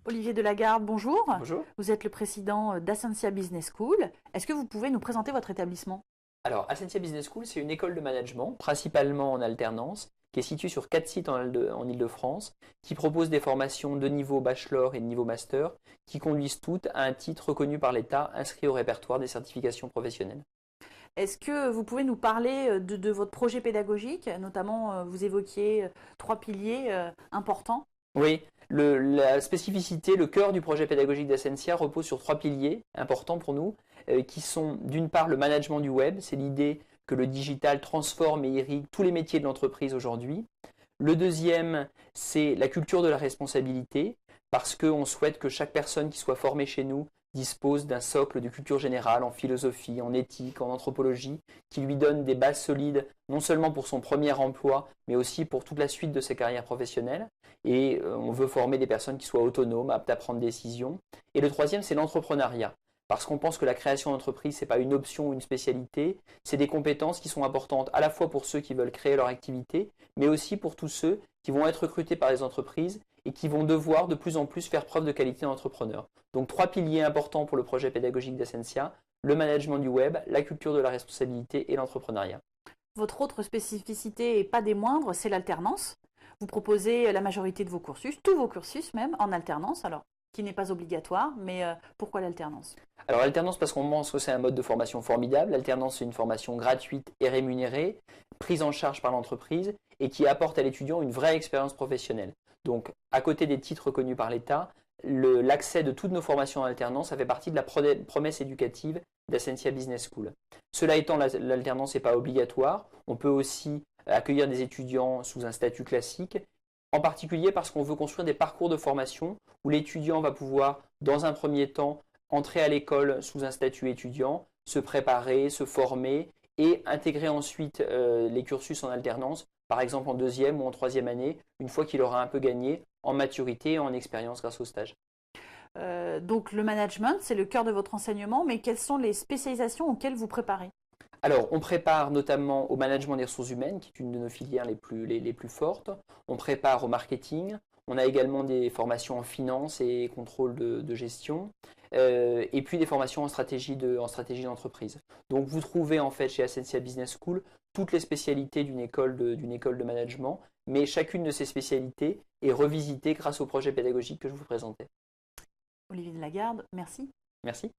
Olivier Delagarde, bonjour. Bonjour. Vous êtes le président d'Ascensia Business School. Est-ce que vous pouvez nous présenter votre établissement? Alors, Ascensia Business School, c'est une école de management, principalement en alternance, qui est située sur 4 sites en Île-de-France, qui propose des formations de niveau bachelor et de niveau master, qui conduisent toutes à un titre reconnu par l'État, inscrit au répertoire des certifications professionnelles. Est-ce que vous pouvez nous parler de votre projet pédagogique? Notamment, vous évoquiez 3 piliers importants. Oui, la spécificité, le cœur du projet pédagogique d'Ascensia repose sur 3 piliers importants pour nous, qui sont d'une part le management du web, c'est l'idée que le digital transforme et irrigue tous les métiers de l'entreprise aujourd'hui. Le deuxième, c'est la culture de la responsabilité, parce qu'on souhaite que chaque personne qui soit formée chez nous dispose d'un socle de culture générale en philosophie, en éthique, en anthropologie, qui lui donne des bases solides, non seulement pour son premier emploi, mais aussi pour toute la suite de ses carrières professionnelles. Et on veut former des personnes qui soient autonomes, aptes à prendre des décisions. Et le troisième, c'est l'entrepreneuriat. Parce qu'on pense que la création d'entreprise, ce n'est pas une option ou une spécialité, c'est des compétences qui sont importantes à la fois pour ceux qui veulent créer leur activité, mais aussi pour tous ceux qui vont être recrutés par les entreprises et qui vont devoir de plus en plus faire preuve de qualité d'entrepreneur. Donc 3 piliers importants pour le projet pédagogique d'Ascensia, le management du web, la culture de la responsabilité et l'entrepreneuriat. Votre autre spécificité, et pas des moindres, c'est l'alternance. Vous proposez la majorité de vos cursus, tous vos cursus même, en alternance, alors qui n'est pas obligatoire, mais pourquoi l'alternance? Alors l'alternance parce qu'on pense que c'est un mode de formation formidable. L'alternance c'est une formation gratuite et rémunérée, prise en charge par l'entreprise et qui apporte à l'étudiant une vraie expérience professionnelle. Donc à côté des titres reconnus par l'État, l'accès de toutes nos formations en alternance, ça fait partie de la promesse éducative d'Ascensia Business School. Cela étant, l'alternance n'est pas obligatoire. On peut aussi accueillir des étudiants sous un statut classique, en particulier parce qu'on veut construire des parcours de formation où l'étudiant va pouvoir, dans un premier temps, entrer à l'école sous un statut étudiant, se préparer, se former et intégrer ensuite les cursus en alternance, par exemple en deuxième ou en troisième année, une fois qu'il aura un peu gagné en maturité et en expérience grâce au stage. Donc le management, c'est le cœur de votre enseignement, mais quelles sont les spécialisations auxquelles vous préparez? Alors, on prépare notamment au management des ressources humaines, qui est une de nos filières les plus fortes. On prépare au marketing. On a également des formations en finance et contrôle de gestion. Et puis des formations en stratégie d'entreprise. Donc, vous trouvez en fait chez Ascensia Business School toutes les spécialités d'une école de management, mais chacune de ces spécialités est revisitée grâce au projet pédagogique que je vous présentais. Olivier Delagarde, merci. Merci.